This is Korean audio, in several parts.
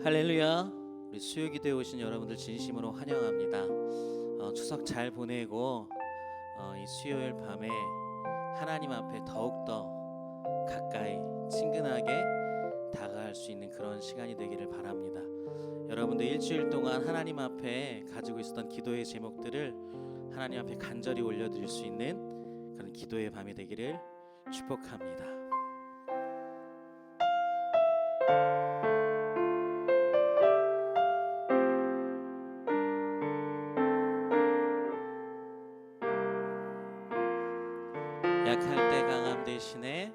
할렐루야. 우리 수요기도에 오신 여러분들 진심으로 환영합니다. 추석 잘 보내고 이 수요일 밤에 하나님 앞에 더욱더 가까이 친근하게 다가갈 수 있는 그런 시간이 되기를 바랍니다. 여러분들 일주일 동안 하나님 앞에 가지고 있었던 기도의 제목들을 하나님 앞에 간절히 올려드릴 수 있는 그런 기도의 밤이 되기를 축복합니다. 약할 때 강함 대신에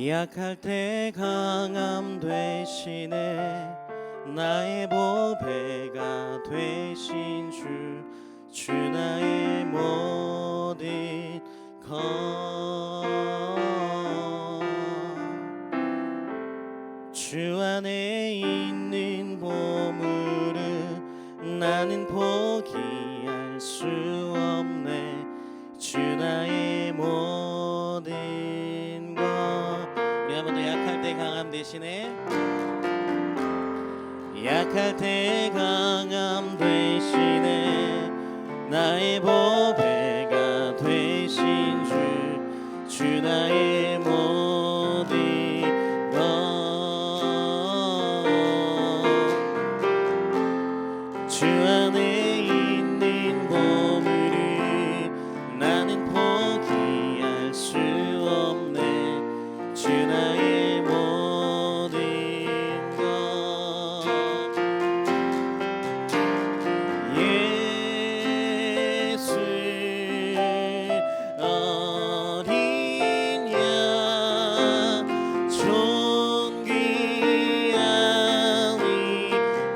약할 때 강함 대신에 나의 보배가 되신 주 나의 모든 것 주 안에 있는 보물은 나는 포기할 수 없네 주 나의 모든 것. 우리 한 번 더 약할 때 강함 대신에 약할 때 강함 대신에 나의 보배가 되신 주 나의 모든 것 주 안에 있는 보물을 나는 포기할 수 없네 주 나의 모든 것 예수 어린 양 존귀한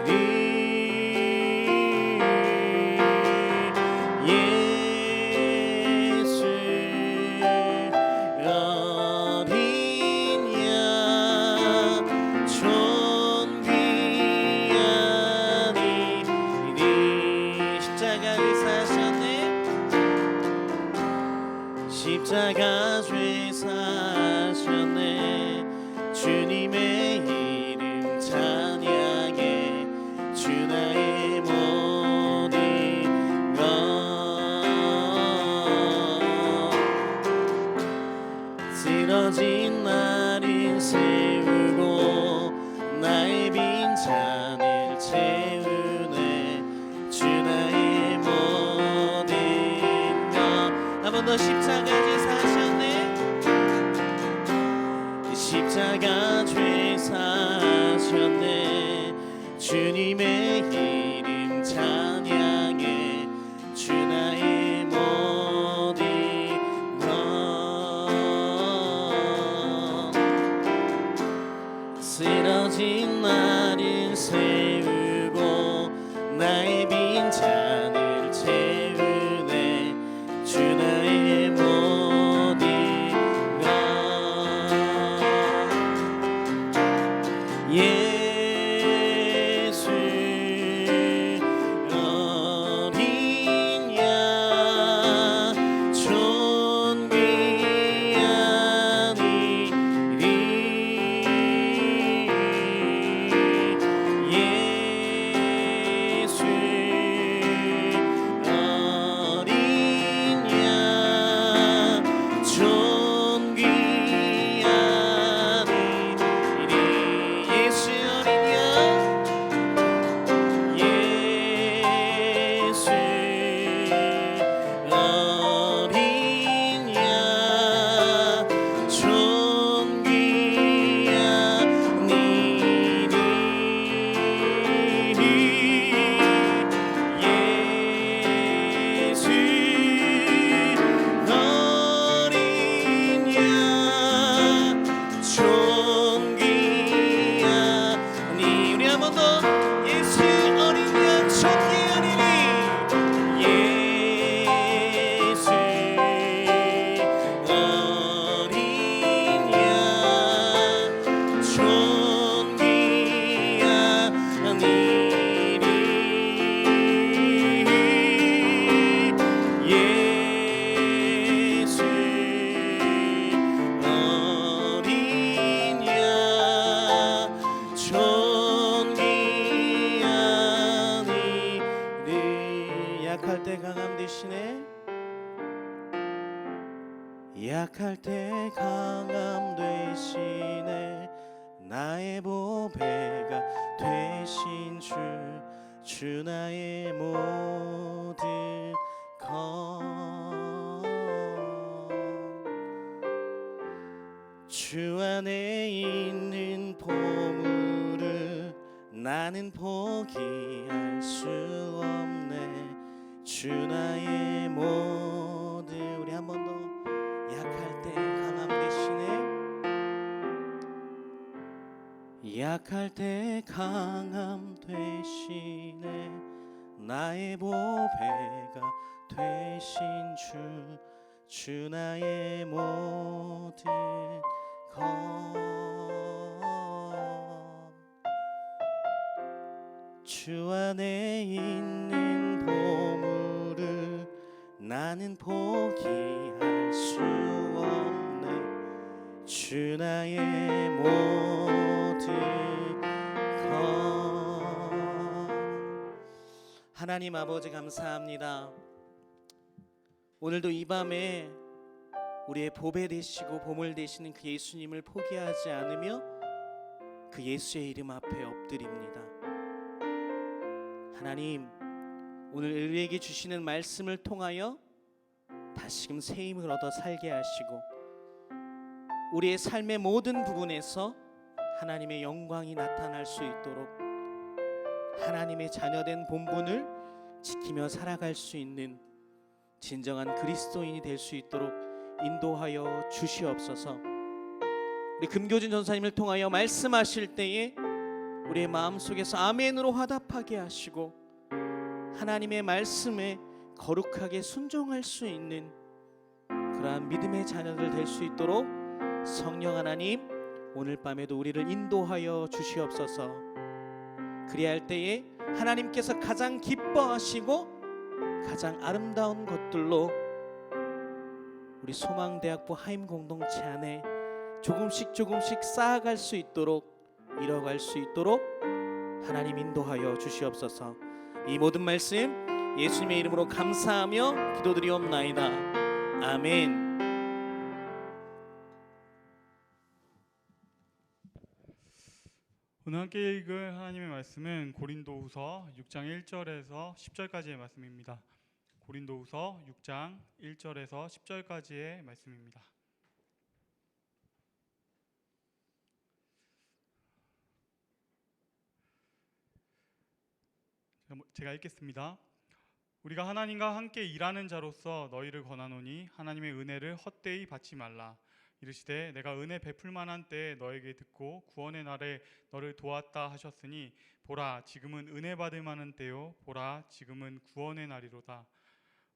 이름 예수 어린 양 존귀한 이름 십자가를 사셨네 십자가 죄 사셨네 주님의 이름 찬양해 주 나의 모든 것 쓰러진 나를 세우고 나의 빈잔을 채우네 주 나의 모든 것 한 번 더 십자가 죄 사셨네 십자가 죄 사셨네 주님의 이름 찬양해 주 나의 모든 것 쓰러진 나를 세우고 나의 빈잔을 채우네 주 나의 모든 것 예수 어린 양 존귀한 이름 예수 되시네. 약할 때 강함 되시네. 나의 보배가 되신 주 나의 모든 것. 주 안에 있는 보물을 나는 포기할 수 없네. 주 나의 모든. 우리 한 번 더. 약할 때 강함 되시네. 약할 때 강함 되시네. 나의 보배가 되신 주 나의 모든 것. 주 안에 있는 보물을 나는 포기할 수 없네. 주 나의 모든 것. 하나님 아버지 감사합니다. 오늘도 이 밤에 우리의 보배 되시고 보물 되시는 그 예수님을 포기하지 않으며 그 예수의 이름 앞에 엎드립니다. 하나님, 오늘 우리에게 주시는 말씀을 통하여 다시금 새 힘을 얻어 살게 하시고 우리의 삶의 모든 부분에서 하나님의 영광이 나타날 수 있도록 하나님의 자녀된 본분을 지키며 살아갈 수 있는 진정한 그리스도인이 될 수 있도록 인도하여 주시옵소서. 우리 금교진 전사님을 통하여 말씀하실 때에 우리의 마음속에서 아멘으로 화답하게 하시고 하나님의 말씀에 거룩하게 순종할 수 있는 그러한 믿음의 자녀들 될 수 있도록 성령 하나님 오늘 밤에도 우리를 인도하여 주시옵소서. 그리할 때에 하나님께서 가장 기뻐하시고 가장 아름다운 것들로 우리 소망대학부 하임 공동체 안에 조금씩 쌓아갈 수 있도록 이뤄갈 수 있도록 하나님 인도하여 주시옵소서. 이 모든 말씀 예수님의 이름으로 감사하며 기도드리옵나이다. 아멘. 오늘 함께 읽을 하나님의 말씀은 고린도후서 6장 1절에서 10절까지의 말씀입니다. 고린도후서 6장 1절에서 10절까지의 말씀입니다. 제가 읽겠습니다. 우리가 하나님과 함께 일하는 자로서 너희를 권하노니 하나님의 은혜를 헛되이 받지 말라. 이르시되 내가 은혜 베풀 만한 때에 너에게 듣고 구원의 날에 너를 도왔다 하셨으니 보라 지금은 은혜 받을 만한 때요 보라 지금은 구원의 날이로다.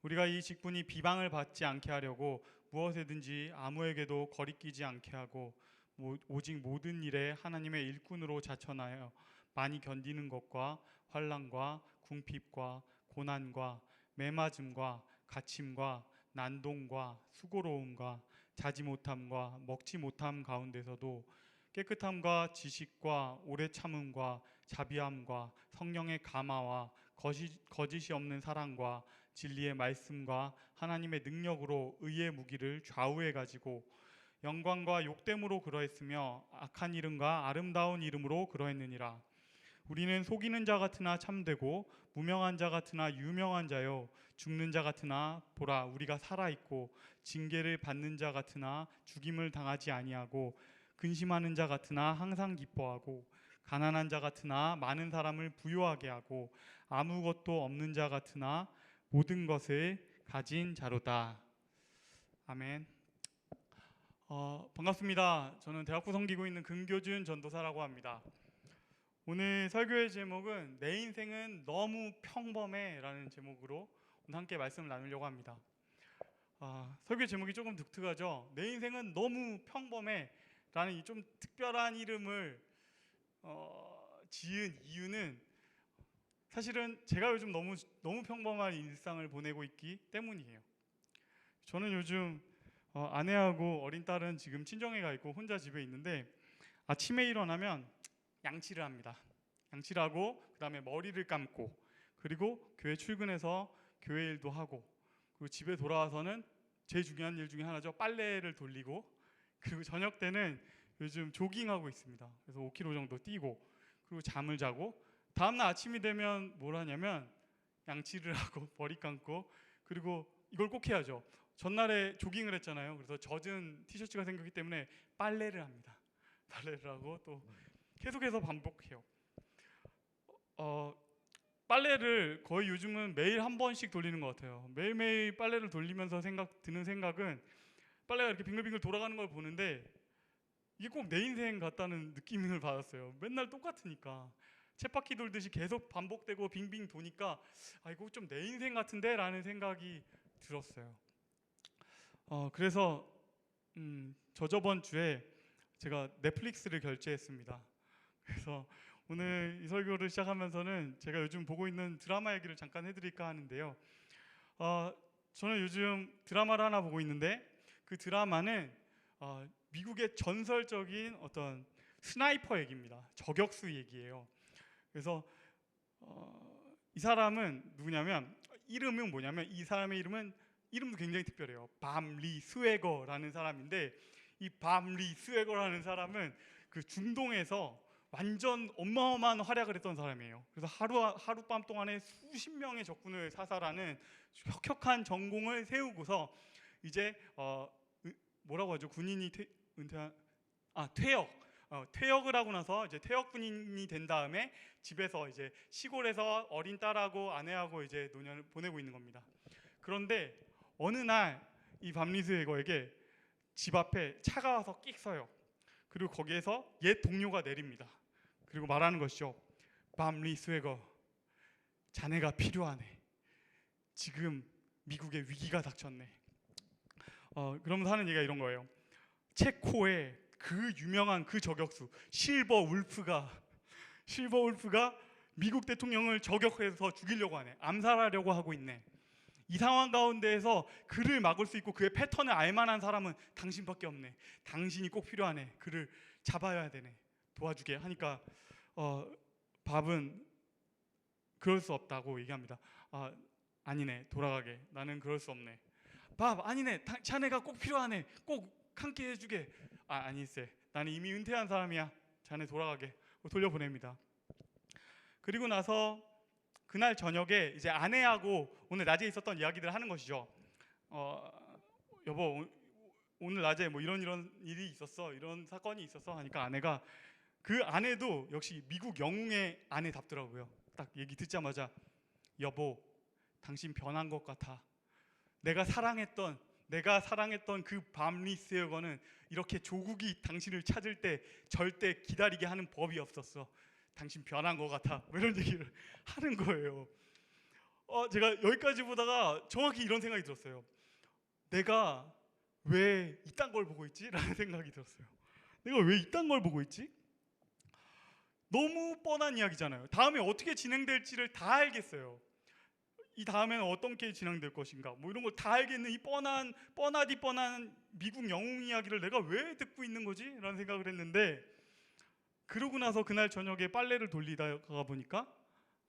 우리가 이 직분이 비방을 받지 않게 하려고 무엇에든지 아무에게도 거리끼지 않게 하고 오직 모든 일에 하나님의 일꾼으로 자천하여 많이 견디는 것과 환난과 궁핍과 고난과 매맞음과 갇힘과 난동과 수고로움과 자지 못함과 먹지 못함 가운데서도 깨끗함과 지식과 오래 참음과 자비함과 성령의 감화와 거짓이 없는 사랑과 진리의 말씀과 하나님의 능력으로 의의 무기를 좌우해 가지고 영광과 욕됨으로 그러했으며 악한 이름과 아름다운 이름으로 그러했느니라. 우리는 속이는 자 같으나 참되고 무명한 자 같으나 유명한 자요 죽는 자 같으나 보라 우리가 살아있고 징계를 받는 자 같으나 죽임을 당하지 아니하고 근심하는 자 같으나 항상 기뻐하고 가난한 자 같으나 많은 사람을 부유하게 하고 아무것도 없는 자 같으나 모든 것을 가진 자로다. 아멘. 반갑습니다. 저는 대학부 섬기고 있는 금교준 전도사라고 합니다. 오늘 설교의 제목은 내 인생은 너무 평범해 라는 제목으로 오늘 함께 말씀을 나누려고 합니다. 설교 제목이 조금 독특하죠. 내 인생은 너무 평범해 라는 이 좀 특별한 이름을 지은 이유는 사실은 제가 요즘 너무 평범한 일상을 보내고 있기 때문이에요. 저는 요즘 아내하고 어린 딸은 지금 친정에 가 있고 혼자 집에 있는데 아침에 일어나면 양치를 합니다. 양치를 하고 그 다음에 머리를 감고 그리고 교회 출근해서 교회 일도 하고 그리고 집에 돌아와서는 제일 중요한 일 중에 하나죠. 빨래를 돌리고, 그리고 저녁 때는 요즘 조깅하고 있습니다. 그래서 5km 정도 뛰고, 그리고 잠을 자고, 다음날 아침이 되면 뭘 하냐면 양치를 하고 머리 감고, 그리고 이걸 꼭 해야죠. 전날에 조깅을 했잖아요. 그래서 젖은 티셔츠가 생겼기 때문에 빨래를 합니다. 빨래를 하고 또 계속해서 반복해요. 빨래를 거의 요즘은 매일 한 번씩 돌리는 것 같아요. 매일매일 빨래를 돌리면서 드는 생각은, 빨래가 이렇게 빙글빙글 돌아가는 걸 보는데 이게 꼭 내 인생 같다는 느낌을 받았어요. 맨날 똑같으니까 쳇바퀴 돌듯이 계속 반복되고 빙빙 도니까 이거 좀 내 인생 같은데 라는 생각이 들었어요. 그래서 저번 주에 제가 넷플릭스를 결제했습니다. 그래서 오늘 이 설교를 시작하면서는 제가 요즘 보고 있는 드라마 얘기를 잠깐 해드릴까 하는데요. 저는 요즘 드라마를 하나 보고 있는데, 그 드라마는 미국의 전설적인 어떤 스나이퍼 얘기입니다. 저격수 얘기예요. 그래서 이 사람은 누구냐면, 이름은 뭐냐면, 이 사람의 이름도 굉장히 특별해요. 밤리 스웨거라는 사람인데, 이 밤리 스웨거라는 사람은 그 중동에서 완전 어마어마한 활약을 했던 사람이에요. 그래서 하룻밤 동안에 수십 명의 적군을 사살하는 혁혁한 전공을 세우고서 이제 뭐라고 하죠? 군인이 퇴역을 하고 나서 이제 퇴역 군인이 된 다음에 집에서 이제 시골에서 어린 딸하고 아내하고 이제 노년을 보내고 있는 겁니다. 그런데 어느 날 이 밤리스웨거에게 집 앞에 차가 와서 끽 서요. 그리고 거기에서 옛 동료가 내립니다. 그리고 말하는 것이죠. 밤리스웨거, 자네가 필요하네. 지금 미국에 위기가 닥쳤네. 그러면서 하는 얘기가 이런 거예요. 체코의 그 유명한 그 저격수 실버 울프가 미국 대통령을 저격해서 죽이려고 하네. 암살하려고 하고 있네. 이 상황 가운데에서 그를 막을 수 있고 그의 패턴을 알만한 사람은 당신밖에 없네. 당신이 꼭 필요하네. 그를 잡아야 되네. 도와주게 하니까 밥은 그럴 수 없다고 얘기합니다. 아니네, 돌아가게. 나는 그럴 수 없네. 밥 아니네, 자네가 꼭 필요하네. 꼭 함께 해주게. 아니세, 나는 이미 은퇴한 사람이야. 자네 돌아가게. 돌려보냅니다. 그리고 나서 그날 저녁에 이제 아내하고 오늘 낮에 있었던 이야기들을 하는 것이죠. 여보, 오늘 낮에 뭐 이런 일이 있었어, 이런 사건이 있었어 하니까 아내가, 그 아내도 역시 미국 영웅의 아내답더라고요. 딱 얘기 듣자마자, 여보, 당신 변한 것 같아. 내가 사랑했던 그 밤리스웨거는 이렇게 조국이 당신을 찾을 때 절대 기다리게 하는 법이 없었어. 당신 변한 것 같아. 뭐 이런 얘기를 하는 거예요. 제가 여기까지 보다가 정확히 이런 생각이 들었어요. 내가 왜 이딴 걸 보고 있지? 라는 생각이 들었어요. 내가 왜 이딴 걸 보고 있지? 너무 뻔한 이야기잖아요. 다음에 어떻게 진행될지를 다 알겠어요. 이 다음에는 어떤 게 진행될 것인가, 뭐 이런 걸 다 알겠는 이 뻔하디 뻔한 미국 영웅 이야기를 내가 왜 듣고 있는 거지? 라는 생각을 했는데, 그러고 나서 그날 저녁에 빨래를 돌리다가 보니까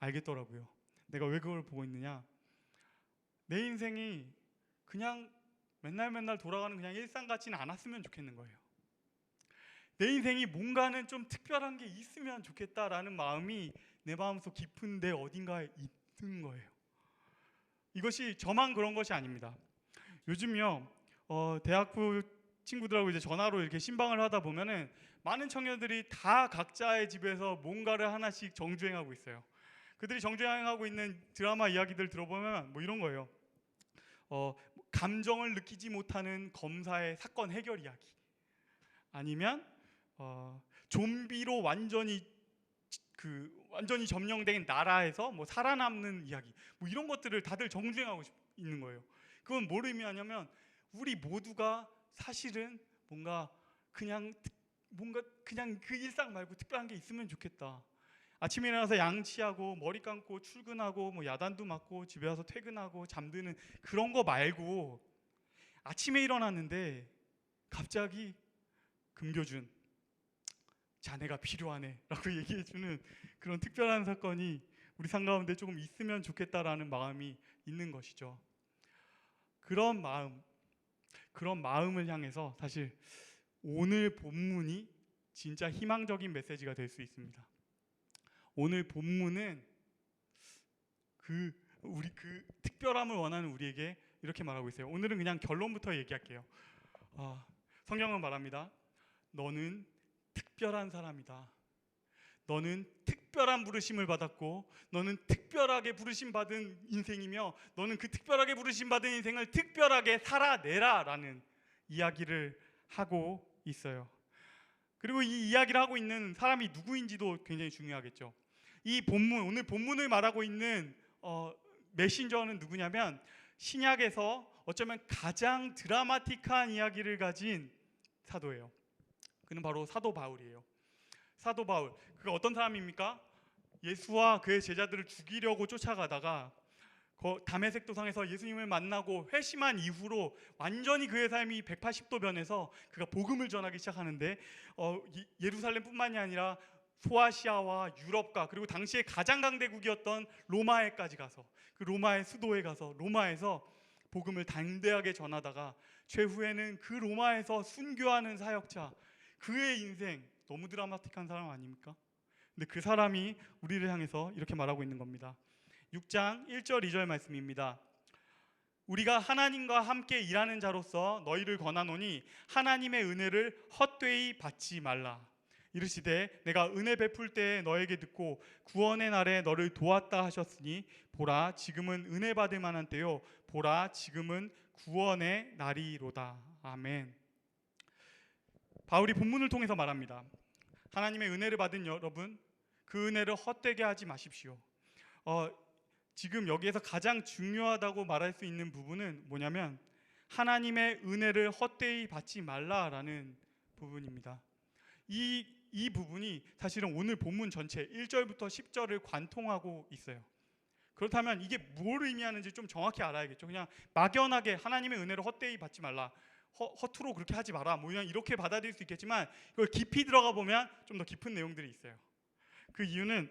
알겠더라고요. 내가 왜 그걸 보고 있느냐. 내 인생이 그냥 맨날 돌아가는 그냥 일상 같지는 않았으면 좋겠는 거예요. 내 인생이 뭔가는 좀 특별한 게 있으면 좋겠다라는 마음이 내 마음속 깊은 데 어딘가에 있는 거예요. 이것이 저만 그런 것이 아닙니다. 요즘요, 대학부 친구들하고 이제 전화로 이렇게 신방을 하다 보면은 많은 청년들이 다 각자의 집에서 뭔가를 하나씩 정주행하고 있어요. 그들이 정주행하고 있는 드라마 이야기들 들어보면 뭐 이런 거예요. 감정을 느끼지 못하는 검사의 사건 해결 이야기, 아니면 좀비로 완전히 점령된 나라에서 뭐 살아남는 이야기, 뭐 이런 것들을 다들 정주행하고 있는 거예요. 그건 뭘 의미하냐면, 우리 모두가 사실은 뭔가 그냥 그 일상 말고 특별한 게 있으면 좋겠다. 아침에 일어나서 양치하고 머리 감고 출근하고 뭐 야단도 맞고 집에 와서 퇴근하고 잠드는 그런 거 말고, 아침에 일어났는데 갑자기 금교준, 자네가 필요하네 라고 얘기해주는 그런 특별한 사건이 우리 삶 가운데 조금 있으면 좋겠다라는 마음이 있는 것이죠. 그런 마음을 향해서 사실 오늘 본문이 진짜 희망적인 메시지가 될 수 있습니다. 오늘 본문은 우리 특별함을 원하는 우리에게 이렇게 말하고 있어요. 오늘은 그냥 결론부터 얘기할게요. 성경은 말합니다. 너는 특별한 사람이다. 너는 특별한 부르심을 받았고 너는 특별하게 부르심 받은 인생이며 너는 그 특별하게 부르심 받은 인생을 특별하게 살아내라 라는 이야기를 하고 있어요. 그리고 이 이야기를 하고 있는 사람이 누구인지도 굉장히 중요하겠죠. 이 본문, 오늘 본문을 말하고 있는 메신저는 누구냐면 신약에서 어쩌면 가장 드라마틱한 이야기를 가진 사도예요. 그는 바로 사도 바울이에요. 사도 바울, 그가 어떤 사람입니까? 예수와 그의 제자들을 죽이려고 쫓아가다가 다메섹 도상에서 예수님을 만나고 회심한 이후로 완전히 그의 삶이 180도 변해서 그가 복음을 전하기 시작하는데 예루살렘뿐만이 아니라 소아시아와 유럽과 그리고 당시에 가장 강대국이었던 로마에까지 가서 그 로마의 수도에 가서 로마에서 복음을 담대하게 전하다가 최후에는 그 로마에서 순교하는 사역자, 그의 인생 너무 드라마틱한 사람 아닙니까? 근데 그 사람이 우리를 향해서 이렇게 말하고 있는 겁니다. 6장 1절 2절 말씀입니다. 우리가 하나님과 함께 일하는 자로서 너희를 권하노니 하나님의 은혜를 헛되이 받지 말라. 이르시되 내가 은혜 베풀 때에 너에게 듣고 구원의 날에 너를 도왔다 하셨으니 보라 지금은 은혜 받을 만한 때요 보라 지금은 구원의 날이로다. 아멘. 바울이 본문을 통해서 말합니다. 하나님의 은혜를 받은 여러분, 그 은혜를 헛되게 하지 마십시오. 지금 여기에서 가장 중요하다고 말할 수 있는 부분은 뭐냐면 하나님의 은혜를 헛되이 받지 말라라는 부분입니다. 이 부분이 사실은 오늘 본문 전체 1절부터 10절을 관통하고 있어요. 그렇다면 이게 뭘 의미하는지 좀 정확히 알아야겠죠. 그냥 막연하게 하나님의 은혜를 헛되이 받지 말라, 허투루 그렇게 하지 마라, 뭐 그냥 이렇게 받아들일 수 있겠지만 이걸 깊이 들어가 보면 좀 더 깊은 내용들이 있어요. 그 이유는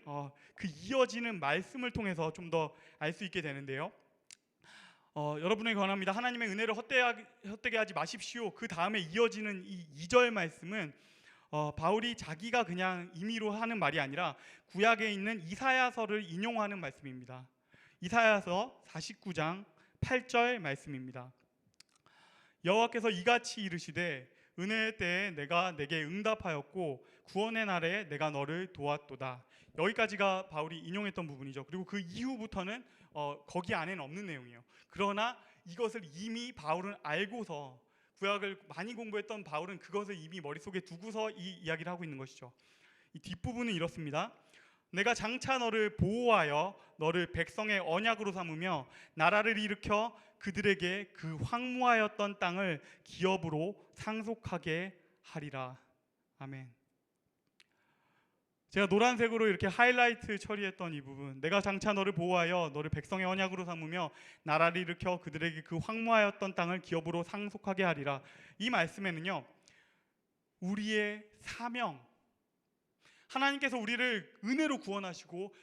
그 이어지는 말씀을 통해서 좀 더 알 수 있게 되는데요. 여러분에게 권합니다. 하나님의 은혜를 헛되게 하지 마십시오. 그 다음에 이어지는 이 2절 말씀은 바울이 자기가 그냥 임의로 하는 말이 아니라 구약에 있는 이사야서를 인용하는 말씀입니다. 이사야서 49장 8절 말씀입니다. 여호와께서 이같이 이르시되 은혜의 때에 내가 내게 응답하였고 구원의 날에 내가 너를 도왔도다. 여기까지가 바울이 인용했던 부분이죠. 그리고 그 이후부터는 거기 안에는 없는 내용이에요. 그러나 이것을 이미 바울은 알고서, 구약을 많이 공부했던 바울은 그것을 이미 머릿속에 두고서 이 이야기를 하고 있는 것이죠. 이 뒷부분은 이렇습니다. 내가 장차 너를 보호하여 너를 백성의 언약으로 삼으며 나라를 일으켜 그들에게 그 황무하였던 땅을 기업으로 상속하게 하리라. 아멘. 제가 노란색으로 이렇게 하이라이트 처리했던 이 부분, 내가 장차 너를 보호하여 너를 백성의 언약으로 삼으며 나라를 일으켜 그들에게 그 황무하였던 땅을 기업으로 상속하게 하리라. 이 말씀에는요, 우리의 사명, 하나님께서 우리를 은혜로 구원하시고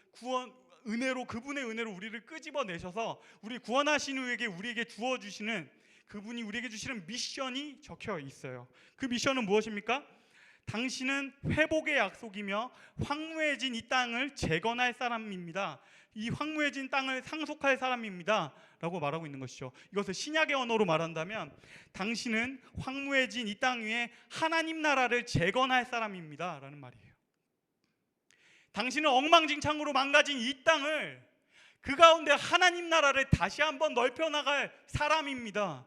그분의 은혜로 우리를 끄집어내셔서 우리 구원하신 후에 우리에게 주어주시는, 그분이 우리에게 주시는 미션이 적혀 있어요. 그 미션은 무엇입니까? 당신은 회복의 약속이며 황무해진 이 땅을 재건할 사람입니다. 이 황무해진 땅을 상속할 사람입니다 라고 말하고 있는 것이죠. 이것을 신약의 언어로 말한다면 당신은 황무해진 이 땅 위에 하나님 나라를 재건할 사람입니다 라는 말이에요. 당신은 엉망진창으로 망가진 이 땅을, 그 가운데 하나님 나라를 다시 한번 넓혀 나갈 사람입니다.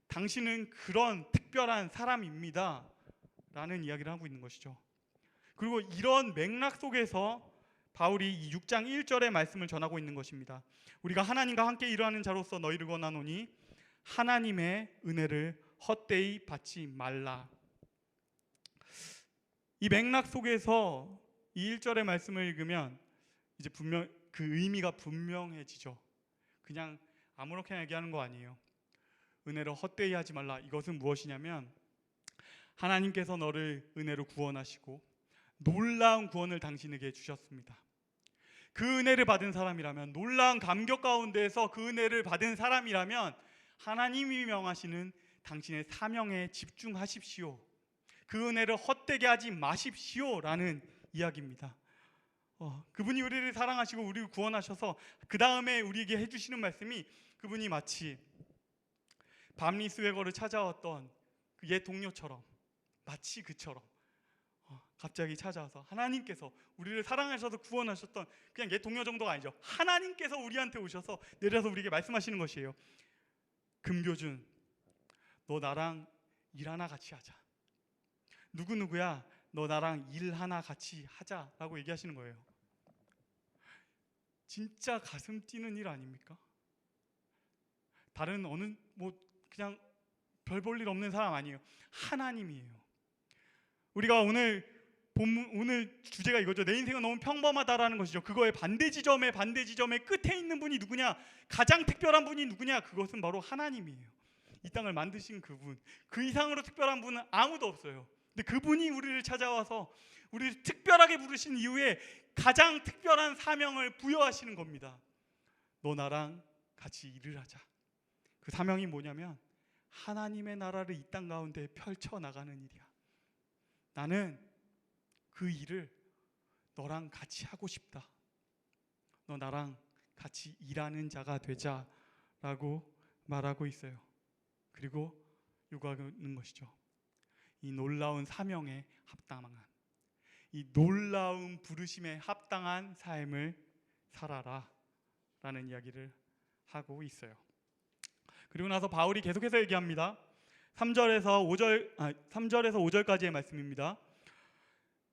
당신은 그런 특별한 사람입니다 라는 이야기를 하고 있는 것이죠. 그리고 이런 맥락 속에서 바울이 이 6장 1절의 말씀을 전하고 있는 것입니다. 우리가 하나님과 함께 일하는 자로서 너희를 권하노니 하나님의 은혜를 헛되이 받지 말라. 이 맥락 속에서 이 1절의 말씀을 읽으면 이제 분명 그 의미가 분명해지죠. 그냥 아무렇게나 얘기하는 거 아니에요. 은혜를 헛되이 하지 말라. 이것은 무엇이냐면 하나님께서 너를 은혜로 구원하시고 놀라운 구원을 당신에게 주셨습니다. 그 은혜를 받은 사람이라면, 놀라운 감격 가운데에서 그 은혜를 받은 사람이라면 하나님이 명하시는 당신의 사명에 집중하십시오. 그 은혜를 헛되게 하지 마십시오라는 이야기입니다. 그분이 우리를 사랑하시고 우리를 구원하셔서 그 다음에 우리에게 해주시는 말씀이, 그분이 마치 밤리 스웨거를 찾아왔던 그 옛 동료처럼, 마치 그처럼 갑자기 찾아와서 하나님께서 우리를 사랑하셔서 구원하셨던 그냥 옛 동료 정도가 아니죠. 하나님께서 우리한테 오셔서 내려서 우리에게 말씀하시는 것이에요. 금교준, 너 나랑 일 하나 같이 하자. 누구누구야, 너 나랑 일 하나 같이 하자라고 얘기하시는 거예요. 진짜 가슴 뛰는 일 아닙니까? 다른 어느 그냥 별 볼 일 없는 사람 아니에요. 하나님이에요. 우리가 오늘 주제가 이거죠. 내 인생은 너무 평범하다라는 것이죠. 그거의 반대 지점의 끝에 있는 분이 누구냐? 가장 특별한 분이 누구냐? 그것은 바로 하나님이에요. 이 땅을 만드신 그분, 그 이상으로 특별한 분은 아무도 없어요. 근데 그분이 우리를 찾아와서 우리를 특별하게 부르신 이후에 가장 특별한 사명을 부여하시는 겁니다. 너 나랑 같이 일을 하자. 그 사명이 뭐냐면 하나님의 나라를 이 땅 가운데 펼쳐나가는 일이야. 나는 그 일을 너랑 같이 하고 싶다. 너 나랑 같이 일하는 자가 되자라고 말하고 있어요. 그리고 요구하는 것이죠. 이 놀라운 사명에 합당한, 이 놀라운 부르심에 합당한 삶을 살아라 라는 이야기를 하고 있어요. 그리고 나서 바울이 계속해서 얘기합니다. 3절에서 5절까지의 말씀입니다.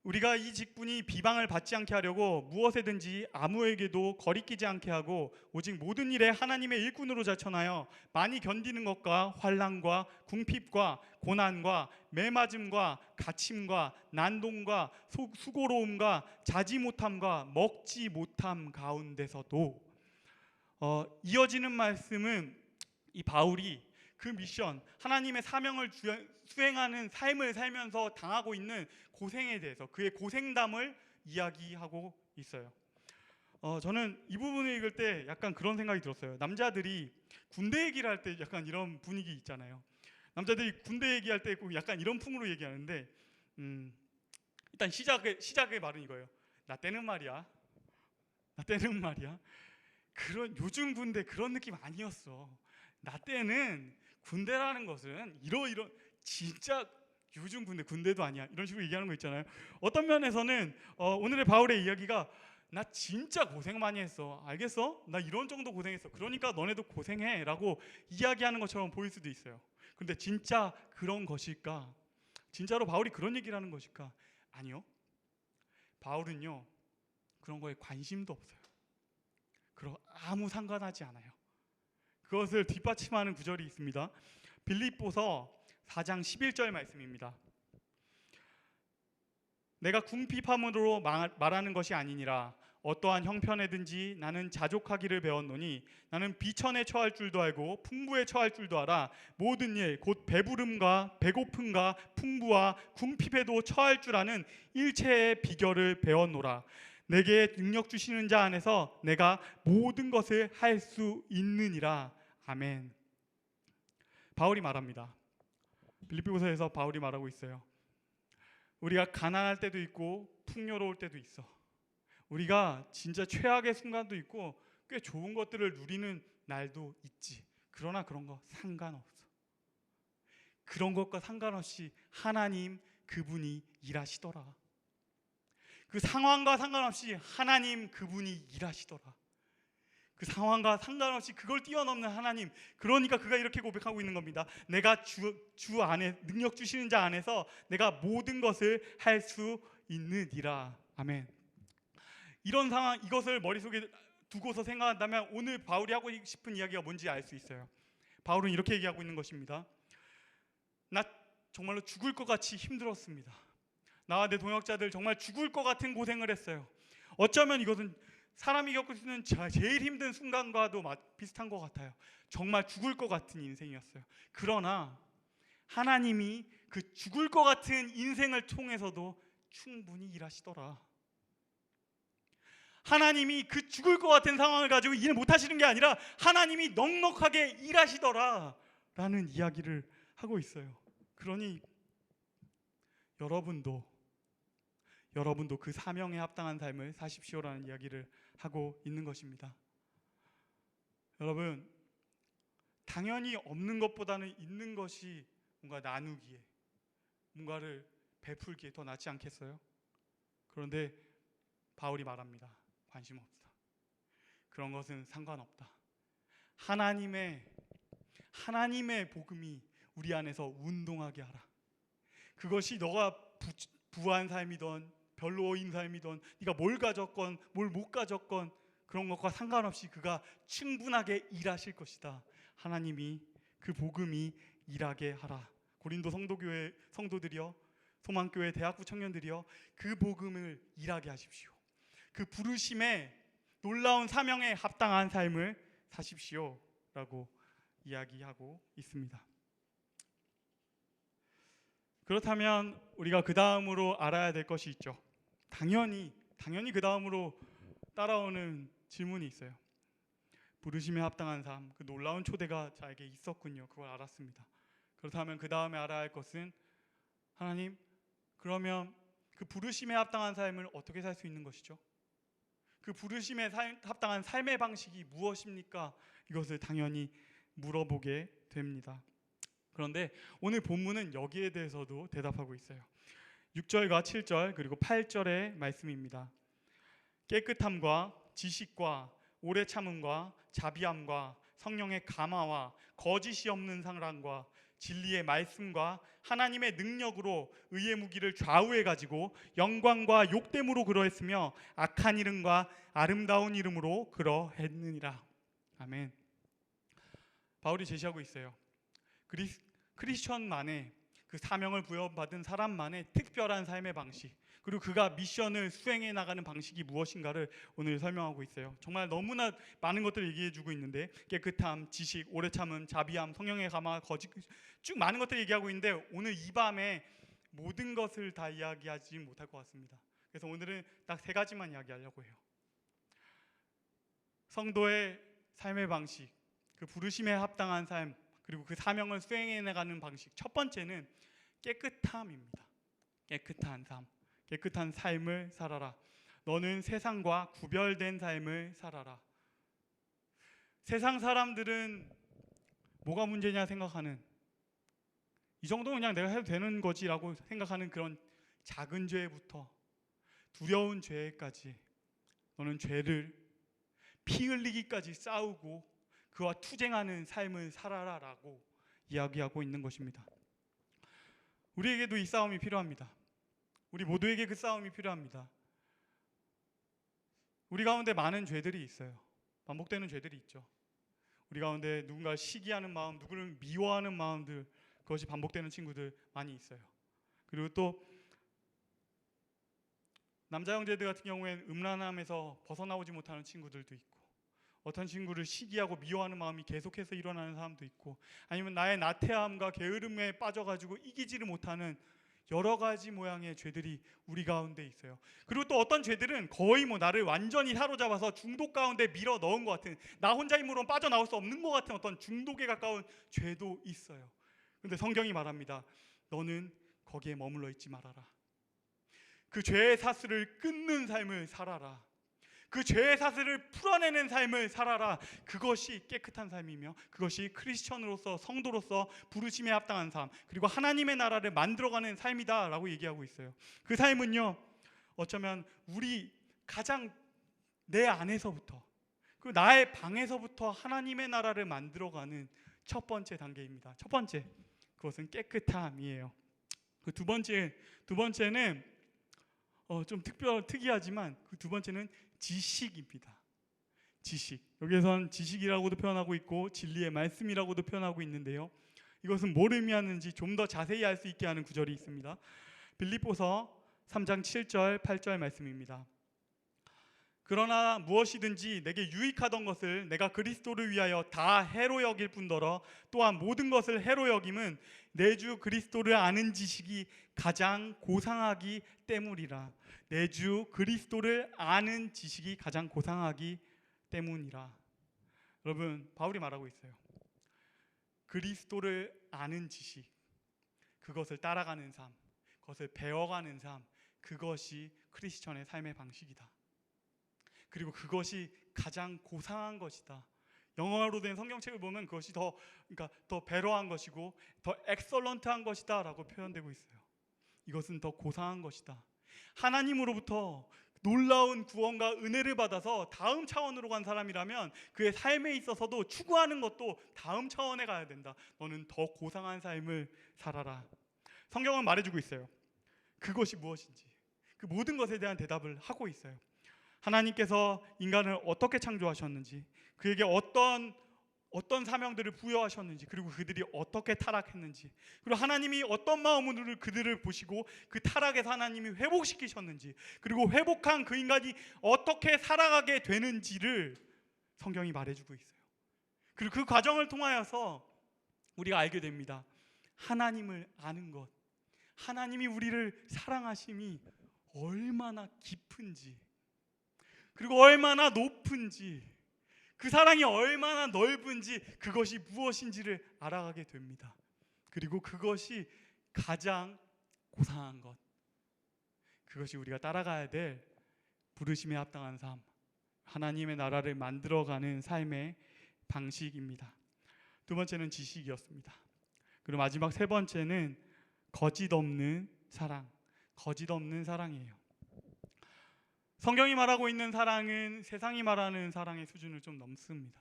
우리가 이 직분이 비방을 받지 않게 하려고 무엇에든지 아무에게도 거리끼지 않게 하고 오직 모든 일에 하나님의 일꾼으로 자천하여 많이 견디는 것과 환난과 궁핍과 고난과 매맞음과 갇힘과 난동과 수고로움과 자지 못함과 먹지 못함 가운데서도 이어지는 말씀은 이 바울이 그 미션, 하나님의 사명을 수행하는 삶을 살면서 당하고 있는 고생에 대해서, 그의 고생담을 이야기하고 있어요. 저는 이 부분을 읽을 때 약간 그런 생각이 들었어요. 남자들이 군대 얘기를 할 때 약간 이런 분위기 있잖아요. 남자들이 군대 얘기할 때 꼭 약간 이런 풍으로 얘기하는데, 일단 시작의 말은 이거예요. 나 때는 말이야. 그런 요즘 군대 그런 느낌 아니었어. 나 때는 군대라는 것은 이런 진짜 요즘 군대도 아니야. 이런 식으로 얘기하는 거 있잖아요. 어떤 면에서는 오늘의 바울의 이야기가 나 진짜 고생 많이 했어. 알겠어? 나 이런 정도 고생했어. 그러니까 너네도 고생해 라고 이야기하는 것처럼 보일 수도 있어요. 근데 진짜 그런 것일까? 진짜로 바울이 그런 얘기를 하는 것일까? 아니요. 바울은요, 그런 거에 관심도 없어요. 아무 상관하지 않아요. 그것을 뒷받침하는 구절이 있습니다. 빌립보서 4장 11절 말씀입니다. 내가 궁핍함으로 말하는 것이 아니니라. 어떠한 형편에든지 나는 자족하기를 배웠노니 나는 비천에 처할 줄도 알고 풍부에 처할 줄도 알아. 모든 일 곧 배부름과 배고픔과 풍부와 궁핍에도 처할 줄 아는 일체의 비결을 배웠노라. 내게 능력 주시는 자 안에서 내가 모든 것을 할 수 있느니라. 아멘. 바울이 말합니다. 빌립보서에서 바울이 말하고 있어요. 우리가 가난할 때도 있고 풍요로울 때도 있어. 우리가 진짜 최악의 순간도 있고 꽤 좋은 것들을 누리는 날도 있지. 그러나 그런 거 상관없어. 그런 것과 상관없이 하나님 그분이 일하시더라. 그 상황과 상관없이 하나님 그분이 일하시더라. 그 상황과 상관없이 그걸 뛰어넘는 하나님. 그러니까 그가 이렇게 고백하고 있는 겁니다. 내가 주 안에 능력 주시는 자 안에서 내가 모든 것을 할 수 있느니라. 아멘. 이런 상황, 이것을 머릿속에 두고서 생각한다면 오늘 바울이 하고 싶은 이야기가 뭔지 알 수 있어요. 바울은 이렇게 얘기하고 있는 것입니다. 나 정말로 죽을 것 같이 힘들었습니다. 나와 내 동역자들 정말 죽을 것 같은 고생을 했어요. 어쩌면 이것은 사람이 겪을 수 있는 제일 힘든 순간과도 비슷한 것 같아요. 정말 죽을 것 같은 인생이었어요. 그러나 하나님이 그 죽을 것 같은 인생을 통해서도 충분히 일하시더라. 하나님이 그 죽을 것 같은 상황을 가지고 일 못하시는 게 아니라 하나님이 넉넉하게 일하시더라 라는 이야기를 하고 있어요. 그러니 여러분도 그 사명에 합당한 삶을 사십시오라는 이야기를 하고 있는 것입니다. 여러분, 당연히 없는 것보다는 있는 것이 뭔가 나누기에, 뭔가를 베풀기에 더 낫지 않겠어요? 그런데 바울이 말합니다. 관심 없다. 그런 것은 상관없다. 하나님의 복음이 우리 안에서 운동하게 하라. 그것이 너가 부한 삶이든 별로인 삶이든 네가 뭘 가졌건 뭘 못 가졌건 그런 것과 상관없이 그가 충분하게 일하실 것이다. 하나님이 그 복음이 일하게 하라. 고린도 성도들이여, 소망교회 대학부 청년들이여, 그 복음을 일하게 하십시오. 그 부르심에 놀라운 사명에 합당한 삶을 사십시오 라고 이야기하고 있습니다. 그렇다면 우리가 그 다음으로 알아야 될 것이 있죠. 당연히 그 다음으로 따라오는 질문이 있어요. 부르심에 합당한 삶, 그 놀라운 초대가 자에게 있었군요. 그걸 알았습니다. 그렇다면 그 다음에 알아야 할 것은, 하나님, 그러면 그 부르심에 합당한 삶을 어떻게 살 수 있는 것이죠? 그 부르심에 합당한 삶의 방식이 무엇입니까? 이것을 당연히 물어보게 됩니다. 그런데 오늘 본문은 여기에 대해서도 대답하고 있어요. 6절과 7절 그리고 8절의 말씀입니다. 깨끗함과 지식과 오래 참음과 자비함과 성령의 감화와 거짓이 없는 사랑과 진리의 말씀과 하나님의 능력으로 의의 무기를 좌우해 가지고 영광과 욕됨으로 그러했으며 악한 이름과 아름다운 이름으로 그러했느니라. 아멘. 바울이 제시하고 있어요. 크리스천만의 그 사명을 부여받은 사람만의 특별한 삶의 방식, 그리고 그가 미션을 수행해 나가는 방식이 무엇인가를 오늘 설명하고 있어요. 정말 너무나 많은 것들을 얘기해주고 있는데, 깨끗함, 지식, 오래 참음, 자비함, 성령의 감화, 거짓, 쭉 많은 것들을 얘기하고 있는데 오늘 이 밤에 모든 것을 다 이야기하지 못할 것 같습니다. 그래서 오늘은 딱 3가지만 이야기하려고 해요. 성도의 삶의 방식, 그 부르심에 합당한 삶, 그리고 그 사명을 수행해 나가는 방식. 첫 번째는 깨끗함입니다. 깨끗한 삶, 깨끗한 삶을 살아라. 너는 세상과 구별된 삶을 살아라. 세상 사람들은 뭐가 문제냐 생각하는, 이 정도는 그냥 내가 해도 되는 거지라고 생각하는 그런 작은 죄부터 두려운 죄까지, 너는 죄를 피 흘리기까지 싸우고 그와 투쟁하는 삶을 살아라라고 이야기하고 있는 것입니다. 우리에게도 이 싸움이 필요합니다. 우리 모두에게 그 싸움이 필요합니다. 우리 가운데 많은 죄들이 있어요. 반복되는 죄들이 있죠. 우리 가운데 누군가를 시기하는 마음, 누구를 미워하는 마음들, 그것이 반복되는 친구들 많이 있어요. 그리고 또 남자 형제들 같은 경우에는 음란함에서 벗어나오지 못하는 친구들도 있고, 어떤 친구를 시기하고 미워하는 마음이 계속해서 일어나는 사람도 있고, 아니면 나의 나태함과 게으름에 빠져가지고 이기지를 못하는 여러 가지 모양의 죄들이 우리 가운데 있어요. 그리고 또 어떤 죄들은 거의 나를 완전히 사로잡아서 중독 가운데 밀어 넣은 것 같은, 나 혼자 힘으로는 빠져나올 수 없는 것 같은 어떤 중독에 가까운 죄도 있어요. 그런데 성경이 말합니다. 너는 거기에 머물러 있지 말아라. 그 죄의 사슬을 끊는 삶을 살아라. 그 죄의 사슬을 풀어내는 삶을 살아라. 그것이 깨끗한 삶이며, 그것이 크리스천으로서, 성도로서 부르심에 합당한 삶, 그리고 하나님의 나라를 만들어가는 삶이다 라고 얘기하고 있어요. 그 삶은요, 어쩌면 우리 가장 내 안에서부터, 그리고 나의 방에서부터 하나님의 나라를 만들어가는 첫 번째 단계입니다. 첫 번째, 그것은 깨끗함이에요. 그 두 번째는 좀 특이하지만 그 두 번째는 지식입니다. 지식. 여기에선 지식이라고도 표현하고 있고 진리의 말씀이라고도 표현하고 있는데요. 이것은 뭘 의미하는지 좀 더 자세히 알 수 있게 하는 구절이 있습니다. 빌립보서 3장 7절 8절 말씀입니다. 그러나 무엇이든지 내게 유익하던 것을 내가 그리스도를 위하여 다 해로 여길 뿐더러 또한 모든 것을 해로 여김은 내 주 그리스도를 아는 지식이 가장 고상하기 때문이라. 내 주 그리스도를 아는 지식이 가장 고상하기 때문이라. 여러분, 바울이 말하고 있어요. 그리스도를 아는 지식, 그것을 따라가는 삶, 그것을 배워가는 삶, 그것이 크리스천의 삶의 방식이다. 그리고 그것이 가장 고상한 것이다. 영어로 된 성경책을 보면 그것이 더 베러한 것이고 더 엑설런트한 것이다라고 표현되고 있어요. 이것은 더 고상한 것이다. 하나님으로부터 놀라운 구원과 은혜를 받아서 다음 차원으로 간 사람이라면 그의 삶에 있어서도 추구하는 것도 다음 차원에 가야 된다. 너는 더 고상한 삶을 살아라. 성경은 말해주고 있어요. 그것이 무엇인지, 그 모든 것에 대한 대답을 하고 있어요. 하나님께서 인간을 어떻게 창조하셨는지, 그에게 어떤 사명들을 부여하셨는지, 그리고 그들이 어떻게 타락했는지, 그리고 하나님이 어떤 마음으로 그들을 보시고 그 타락에서 하나님이 회복시키셨는지, 그리고 회복한 그 인간이 어떻게 살아가게 되는지를 성경이 말해주고 있어요. 그리고 그 과정을 통하여서 우리가 알게 됩니다. 하나님을 아는 것, 하나님이 우리를 사랑하심이 얼마나 깊은지, 그리고 얼마나 높은지, 그 사랑이 얼마나 넓은지, 그것이 무엇인지를 알아가게 됩니다. 그리고 그것이 가장 고상한 것, 그것이 우리가 따라가야 될 부르심에 합당한 삶, 하나님의 나라를 만들어가는 삶의 방식입니다. 두 번째는 지식이었습니다. 그리고 마지막 세 번째는 거짓 없는 사랑, 거짓 없는 사랑이에요. 성경이 말하고 있는 사랑은 세상이 말하는 사랑의 수준을 좀 넘습니다.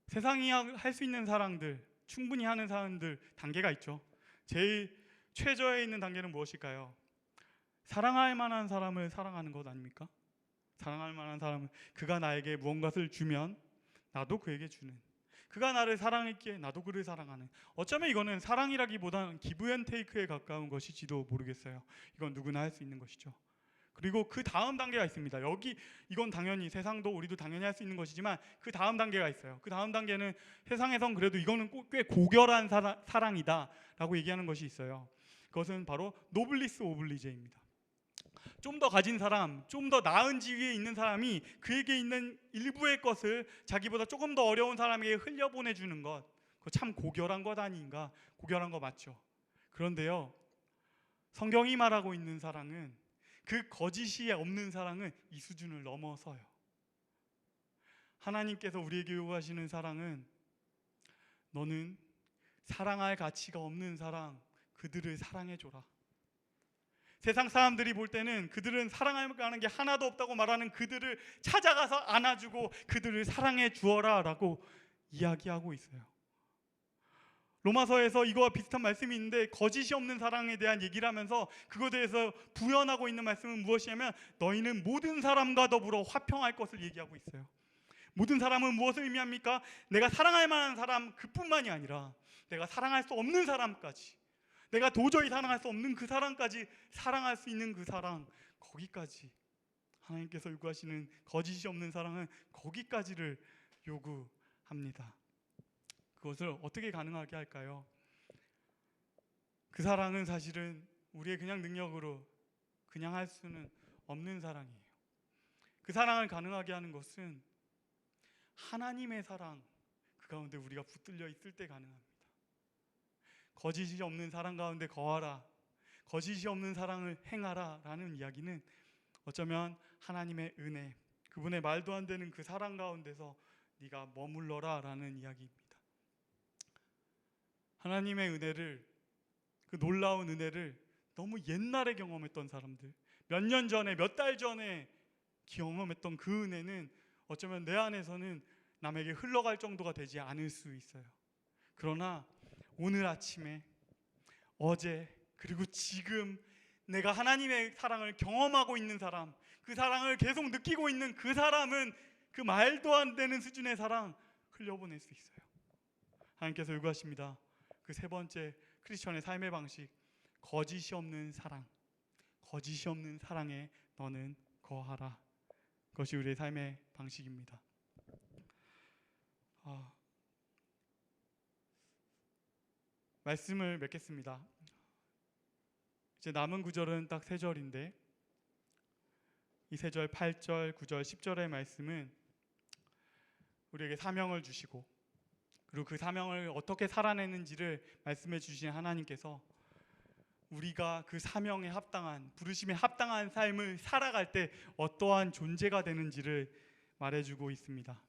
세상이 할 수 있는 사랑들, 충분히 하는 사람들 단계가 있죠. 제일 최저에 있는 단계는 무엇일까요? 사랑할 만한 사람을 사랑하는 것 아닙니까? 사랑할 만한 사람은 그가 나에게 무언가를 주면 나도 그에게 주는, 그가 나를 사랑했기에 나도 그를 사랑하는, 어쩌면 이거는 사랑이라기보다는 기브 앤 테이크에 가까운 것일지도 모르겠어요. 이건 누구나 할 수 있는 것이죠. 그리고 그 다음 단계가 있습니다. 이건 당연히 세상도 우리도 당연히 할 수 있는 것이지만 그 다음 단계가 있어요. 그 다음 단계는 세상에선 그래도 이거는 꽤 고결한 사랑이다 라고 얘기하는 것이 있어요. 그것은 바로 노블리스 오블리제입니다. 좀 더 가진 사람, 좀 더 나은 지위에 있는 사람이 그에게 있는 일부의 것을 자기보다 조금 더 어려운 사람에게 흘려보내주는 것, 그거 참 고결한 것 아닌가? 고결한 거 맞죠? 그런데요, 성경이 말하고 있는 사랑은, 그 거짓이 없는 사랑은 이 수준을 넘어서요. 하나님께서 우리에게 요구하시는 사랑은, 너는 사랑할 가치가 없는 사람, 그들을 사랑해줘라. 세상 사람들이 볼 때는 그들은 사랑할 만한 게 하나도 없다고 말하는 그들을 찾아가서 안아주고 그들을 사랑해 주어라 라고 이야기하고 있어요. 로마서에서 이거와 비슷한 말씀이 있는데, 거짓이 없는 사랑에 대한 얘기를 하면서 그거에 대해서 부연하고 있는 말씀은 무엇이냐면, 너희는 모든 사람과 더불어 화평할 것을 얘기하고 있어요. 모든 사람은 무엇을 의미합니까? 내가 사랑할 만한 사람 그뿐만이 아니라 내가 사랑할 수 없는 사람까지, 내가 도저히 사랑할 수 없는 그 사람까지 사랑할 수 있는 그 사랑, 거기까지 하나님께서 요구하시는 거짓이 없는 사랑은 거기까지를 요구합니다. 그것을 어떻게 가능하게 할까요? 그 사랑은 사실은 우리의 그냥 능력으로 그냥 할 수는 없는 사랑이에요. 그 사랑을 가능하게 하는 것은 하나님의 사랑, 그 가운데 우리가 붙들려 있을 때 가능합니다. 거짓이 없는 사랑 가운데 거하라, 거짓이 없는 사랑을 행하라 라는 이야기는 어쩌면 하나님의 은혜, 그분의 말도 안 되는 그 사랑 가운데서 네가 머물러라 라는 이야기입니다. 하나님의 은혜를, 그 놀라운 은혜를 너무 옛날에 경험했던 사람들, 몇 년 전에, 몇 달 전에 경험했던 그 은혜는 어쩌면 내 안에서는 남에게 흘러갈 정도가 되지 않을 수 있어요. 그러나 오늘 아침에, 어제, 그리고 지금 내가 하나님의 사랑을 경험하고 있는 사람, 그 사랑을 계속 느끼고 있는 그 사람은 그 말도 안 되는 수준의 사랑 흘려보낼 수 있어요. 하나님께서 요구하십니다. 그 세 번째 크리스천의 삶의 방식, 거짓이 없는 사랑, 거짓이 없는 사랑에 너는 거하라. 그것이 우리의 삶의 방식입니다. 말씀을 맺겠습니다. 이제 남은 구절은 딱 3절인데 이 3절, 8절, 9절, 10절의 말씀은 우리에게 사명을 주시고 그리고 그 사명을 어떻게 살아내는지를 말씀해 주신 하나님께서 우리가 그 사명에 합당한, 부르심에 합당한 삶을 살아갈 때 어떠한 존재가 되는지를 말해주고 있습니다.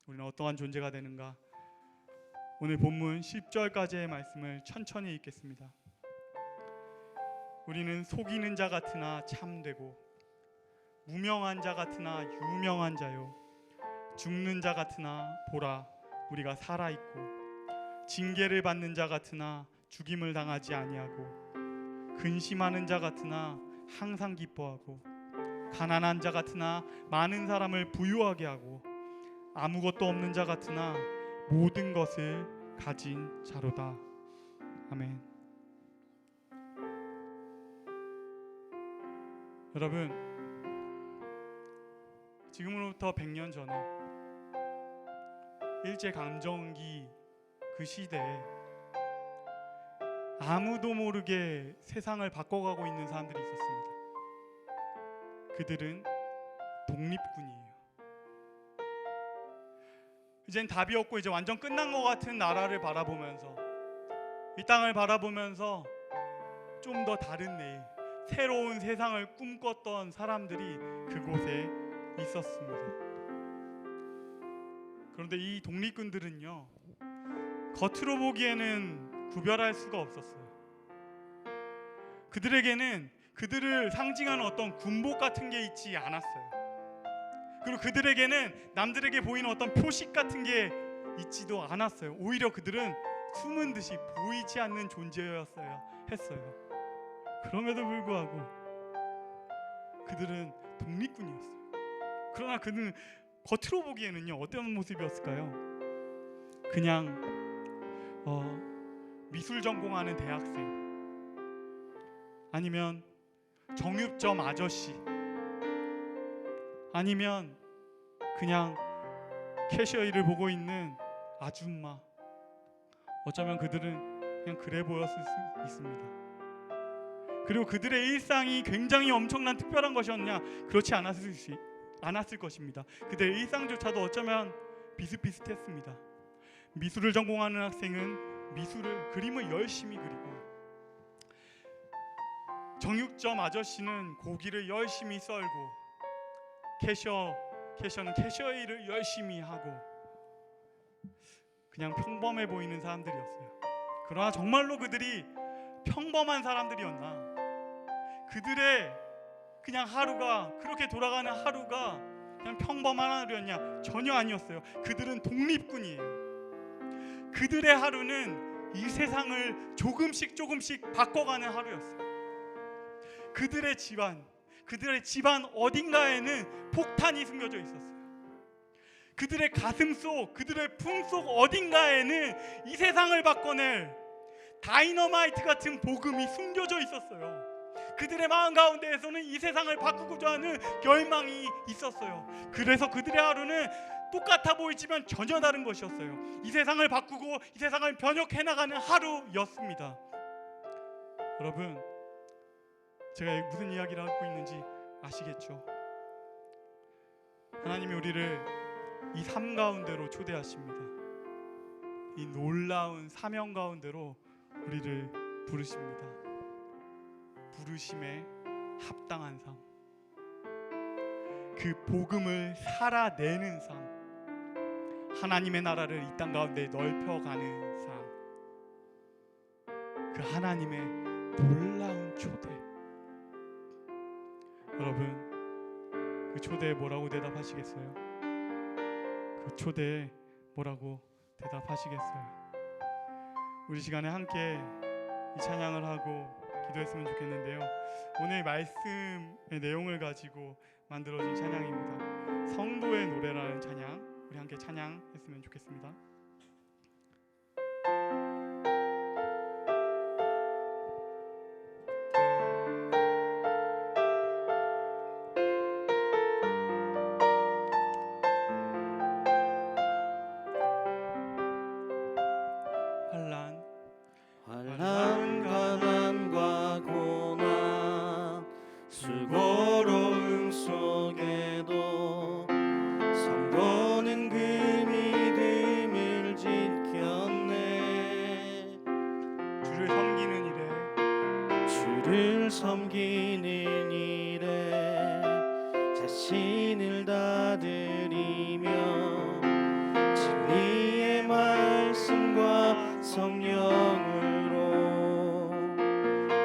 우리는 어떠한 존재가 되는가? 오늘 본문 10절까지의 말씀을 천천히 읽겠습니다. 우리는 속이는 자 같으나 참되고 무명한 자 같으나 유명한 자요 죽는 자 같으나 보라 우리가 살아있고 징계를 받는 자 같으나 죽임을 당하지 아니하고 근심하는 자 같으나 항상 기뻐하고 가난한 자 같으나 많은 사람을 부유하게 하고 아무것도 없는 자 같으나 모든 것을 가진 자로다. 아멘. 여러분, 지금으로부터 100년 전에 일제강점기 그 시대에 아무도 모르게 세상을 바꿔가고 있는 사람들이 있었습니다. 그들은 독립군이에요. 이젠 답이 없고 이제 완전 끝난 것 같은 나라를 바라보면서 이 땅을 바라보면서 좀 더 다른 내일, 새로운 세상을 꿈꿨던 사람들이 그곳에 있었습니다. 그런데 이 독립군들은요, 겉으로 보기에는 구별할 수가 없었어요. 그들에게는 그들을 상징하는 어떤 군복 같은 게 있지 않았어요. 그리고 그들에게는 남들에게 보이는 어떤 표식 같은 게 있지도 않았어요. 오히려 그들은 숨은 듯이 보이지 않는 존재였어야 했어요. 그럼에도 불구하고 그들은 독립군이었어요. 그러나 그들은 겉으로 보기에는요, 어떤 모습이었을까요? 그냥 미술 전공하는 대학생, 아니면 정육점 아저씨, 아니면 그냥 캐셔 일을 보고 있는 아줌마. 어쩌면 그들은 그냥 그래 보였을 수 있습니다. 그리고 그들의 일상이 굉장히 엄청난 특별한 것이었냐? 그렇지 않았을 것입니다. 그들의 일상조차도 어쩌면 비슷비슷했습니다. 미술을 전공하는 학생은 그림을 열심히 그리고, 정육점 아저씨는 고기를 열심히 썰고, 캐셔는 캐셔 일을 열심히 하고, 그냥 평범해 보이는 사람들이었어요. 그러나 정말로 그들이 평범한 사람들이었나? 그들의 그냥 하루가, 그렇게 돌아가는 하루가 그냥 평범한 하루였냐? 전혀 아니었어요. 그들은 독립군이에요. 그들의 하루는 이 세상을 조금씩 바꿔가는 하루였어요. 그들의 집안 어딘가에는 폭탄이 숨겨져 있었어요. 그들의 가슴 속, 그들의 품 속 어딘가에는 이 세상을 바꿔낼 다이너마이트 같은 복음이 숨겨져 있었어요. 그들의 마음 가운데에서는 이 세상을 바꾸고자 하는 열망이 있었어요. 그래서 그들의 하루는 똑같아 보이지만 전혀 다른 것이었어요. 이 세상을 바꾸고 이 세상을 변혁해 나가는 하루였습니다. 여러분, 제가 무슨 이야기를 하고 있는지 아시겠죠? 하나님이 우리를 이 삶 가운데로 초대하십니다. 이 놀라운 사명 가운데로 우리를 부르십니다. 부르심에 합당한 삶, 그 복음을 살아내는 삶, 하나님의 나라를 이 땅 가운데 넓혀가는 삶, 그 하나님의 놀라운 초대. 여러분, 그 초대에 뭐라고 대답하시겠어요? 그 초대에 뭐라고 대답하시겠어요? 우리 시간에 함께 이 찬양을 하고 기도했으면 좋겠는데요. 오늘 말씀의 내용을 가지고 만들어진 찬양입니다. 성도의 노래라는 찬양, 우리 함께 찬양했으면 좋겠습니다. 주를 섬기는 일에 자신을 다 드리며 진리의 말씀과 성령으로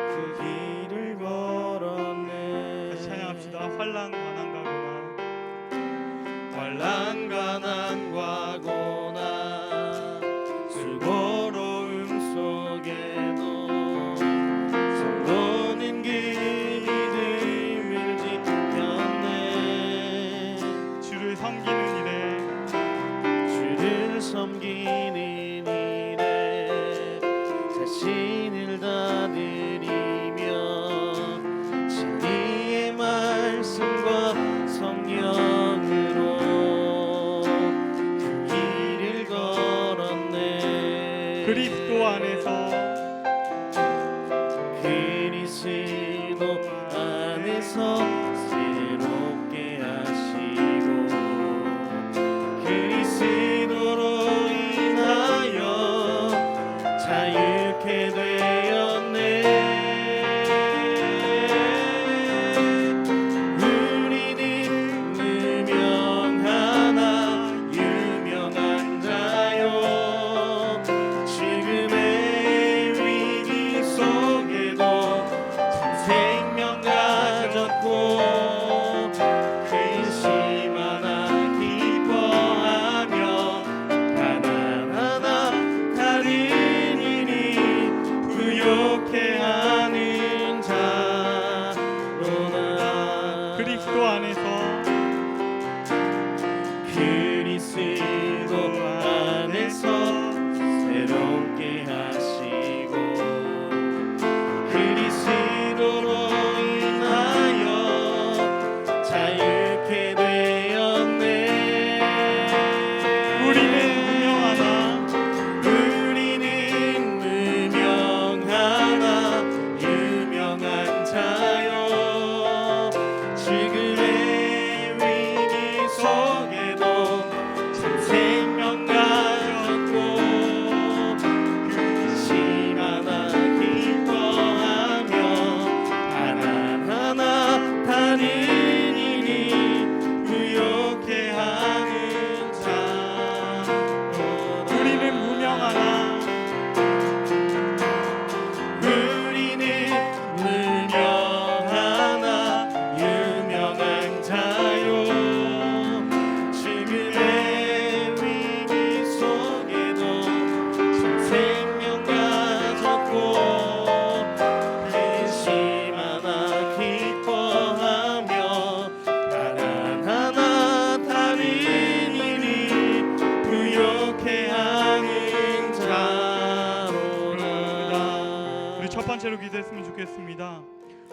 그 길을 걸었네. 다시 찬양합시다. 환난 가난 과고나 수고로움 속에도 성도는 그 믿음을 지켰네. 주를 섬기는 일에 자신을 다 드리며 진리의 말씀과 성령으로 그 길을 걸었네. 그리스도 안에서 새롭게 하시고 그리스도로 인하여 자유케 되었네. 우리는 무명하나 유명한 자요 죽음의 위기 속에도 생명 가졌고 근심하나 기뻐하며 가난하나 다른 일이 부욕해 하는 자로나. 그리스도 안에서 새롭게 하시고 그리스도로 인하여 자유케 되었네. 우리는 무명하나 유명한 자요 지금의 위기 속에도 참 생명 가졌고 근심하나 기뻐하며 가난하나 다른 일이 부욕해 하는 자로다. 우리는 무명하나 유명한 자요 지금의 위기 속에도 참 생명 가졌고 근심하나 기뻐하며 가난하나 다른 일이 부욕해 하는 자로다. 우리 첫 번째로 기도했으면 좋겠습니다.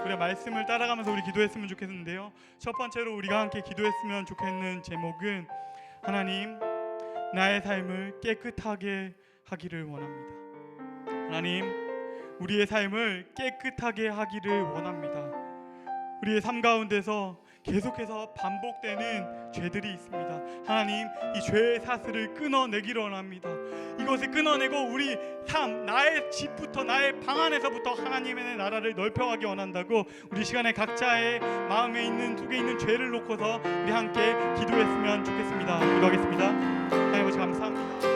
우리 말씀을 따라가면서 우리 기도했으면 좋겠는데요. 첫 번째로 우리가 함께 기도했으면 좋겠는 제목은 하나님 나의 삶을 깨끗하게 하기를 원합니다. 하나님 우리의 삶을 깨끗하게 하기를 원합니다. 우리의 삶 가운데서 계속해서 반복되는 죄들이 있습니다. 하나님 이 죄의 사슬을 끊어내기를 원합니다. 이것을 끊어내고 우리 삶 나의 집부터 나의 방 안에서부터 하나님의 나라를 넓혀가기 원한다고 우리 시간에 각자의 마음에 있는 속에 있는 죄를 놓고서 우리 함께 기도했으면 좋겠습니다. 기도하겠습니다. 하나님 아버지 감사합니다.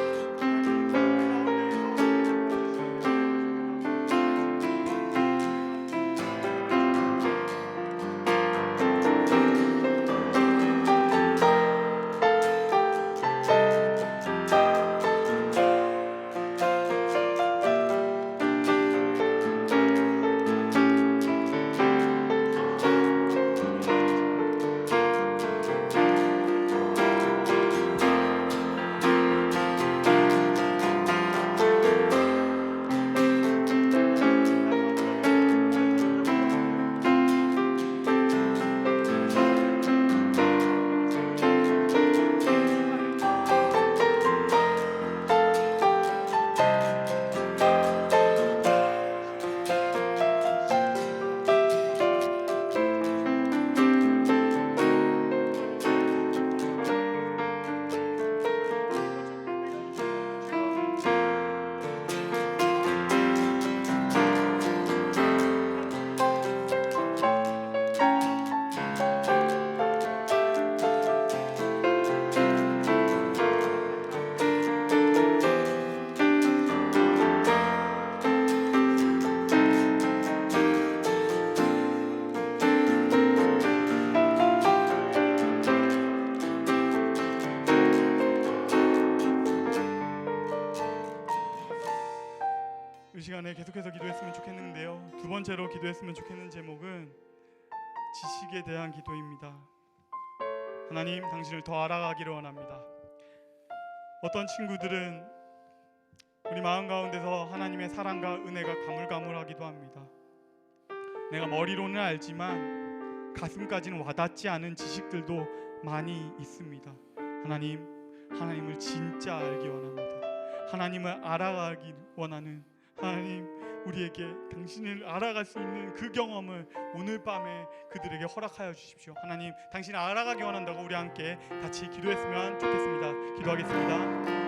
시간에 계속해서 기도했으면 좋겠는데요. 두 번째로 기도했으면 좋겠는 제목은 지식에 대한 기도입니다. 하나님, 당신을 더 알아가기를 원합니다. 어떤 친구들은 우리 마음 가운데서 하나님의 사랑과 은혜가 가물가물하기도 합니다. 내가 머리로는 알지만 가슴까지는 와닿지 않은 지식들도 많이 있습니다. 하나님을 진짜 알기 원합니다. 하나님을 알아가기 원하는 하나님, 우리에게 당신을 알아갈 수 있는 그 경험을 오늘 밤에 그들에게 허락하여 주십시오. 하나님, 당신을 알아가기 원한다고 우리 함께 같이 기도했으면 좋겠습니다. 기도하겠습니다.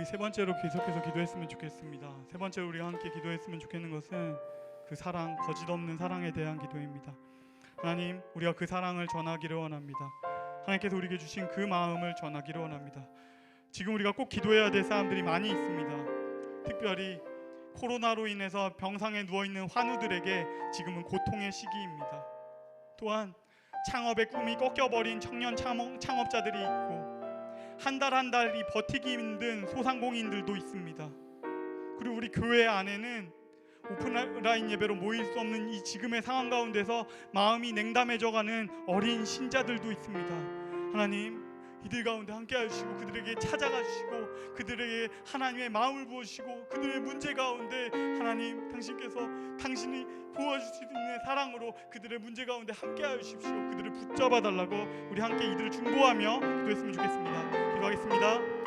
우리 세 번째로 계속해서 기도했으면 좋겠습니다. 세 번째로 우리가 함께 기도했으면 좋겠는 것은 그 사랑, 거짓 없는 사랑에 대한 기도입니다. 하나님, 우리가 그 사랑을 전하기를 원합니다. 하나님께서 우리에게 주신 그 마음을 전하기를 원합니다. 지금 우리가 꼭 기도해야 될 사람들이 많이 있습니다. 특별히 코로나로 인해서 병상에 누워있는 환우들에게 지금은 고통의 시기입니다. 또한 창업의 꿈이 꺾여버린 청년 창업자들이 있고 한 달 한 달이 버티기 힘든 소상공인들도 있습니다. 그리고 우리 교회 안에는 오프라인 예배로 모일 수 없는 이 지금의 상황 가운데서 마음이 냉담해져가는 어린 신자들도 있습니다. 하나님, 이들 가운데 함께 하시고 그들에게 찾아가 주시고 그들에게 하나님의 마음을 부어주시고 그들의 문제 가운데 하나님, 당신께서 당신이 부어줄 수 있는 사랑으로 그들의 문제 가운데 함께 하십시오. 그들을 붙잡아 달라고 우리 함께 이들을 중보하며 기도했으면 좋겠습니다. 기도하겠습니다.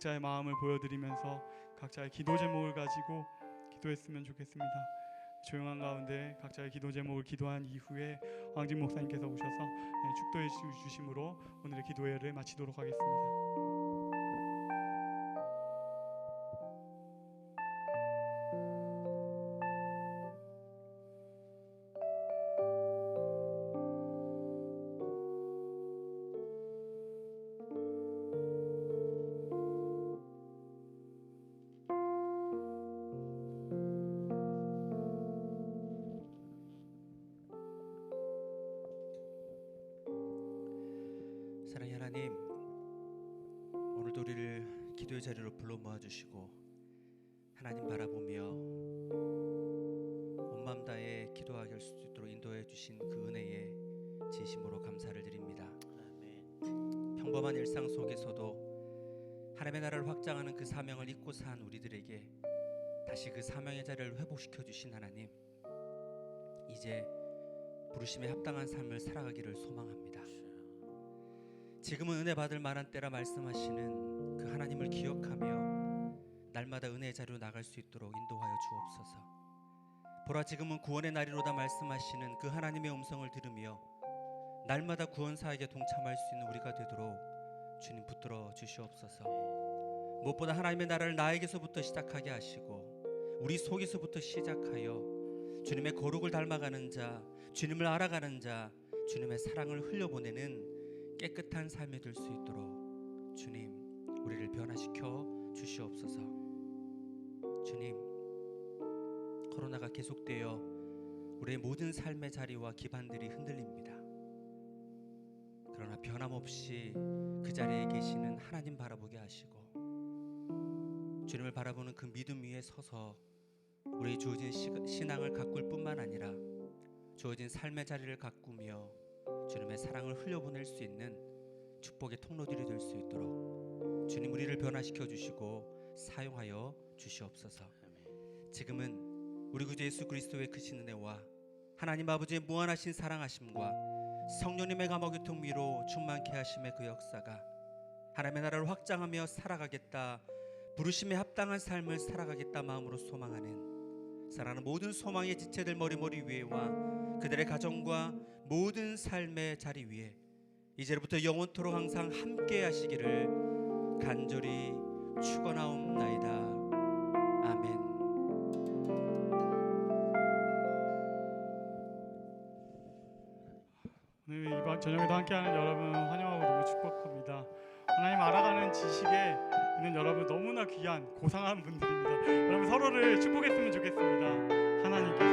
각자의 마음을 보여드리면서 각자의 기도 제목을 가지고 기도했으면 좋겠습니다. 조용한 가운데 각자의 기도 제목을 기도한 이후에 왕진 목사님께서 오셔서 축도해 주심으로 오늘의 기도회를 마치도록 하겠습니다. 사랑의 하나님, 오늘도 우리를 기도의 자리로 불러 모아주시고 하나님 바라보며 온 마음 다해 기도하게 할 수 있도록 인도해 주신 그 은혜에 진심으로 감사를 드립니다. 아멘. 평범한 일상 속에서도 하나님의 나라를 확장하는 그 사명을 잊고 산 우리들에게 다시 그 사명의 자리를 회복시켜 주신 하나님, 이제 부르심에 합당한 삶을 살아가기를 소망합니다. 지금은 은혜 받을 만한 때라 말씀하시는 그 하나님을 기억하며 날마다 은혜의 자리로 나갈 수 있도록 인도하여 주옵소서. 보라, 지금은 구원의 날이로다 말씀하시는 그 하나님의 음성을 들으며 날마다 구원사에게 동참할 수 있는 우리가 되도록 주님 붙들어 주시옵소서. 무엇보다 하나님의 나라를 나에게서부터 시작하게 하시고 우리 속에서부터 시작하여 주님의 거룩을 닮아가는 자, 주님을 알아가는 자, 주님의 사랑을 흘려보내는 깨끗한 삶이 될 수 있도록 주님, 우리를 변화시켜 주시옵소서. 주님, 코로나가 계속되어 우리의 모든 삶의 자리와 기반들이 흔들립니다. 그러나 변함없이 그 자리에 계시는 하나님 바라보게 하시고 주님을 바라보는 그 믿음 위에 서서 우리 주어진 신앙을 가꿀 뿐만 아니라 주어진 삶의 자리를 가꾸며 주님의 사랑을 흘려보낼 수 있는 축복의 통로들이 될 수 있도록 주님, 우리를 변화시켜 주시고 사용하여 주시옵소서. 지금은 우리 구주 예수 그리스도의 크신 은혜와 하나님 아버지의 무한하신 사랑하심과 성령님의 감화교통 위로 충만케 하심의 그 역사가 하나님의 나라를 확장하며 살아가겠다, 부르심에 합당한 삶을 살아가겠다 마음으로 소망하는 사랑하는 모든 소망의 지체들 머리 위에와 그들의 가정과 모든 삶의 자리 위에 이제부터 영원토록 항상 함께 하시기를 간절히 축원하옵나이다. 아멘. 오늘 이번 저녁에도 함께하는 여러분 환영하고 너무 축복합니다. 하나님 알아가는 지식에 있는 여러분 너무나 귀한 고상한 분들입니다. 여러분 서로를 축복했으면 좋겠습니다. 하나님께서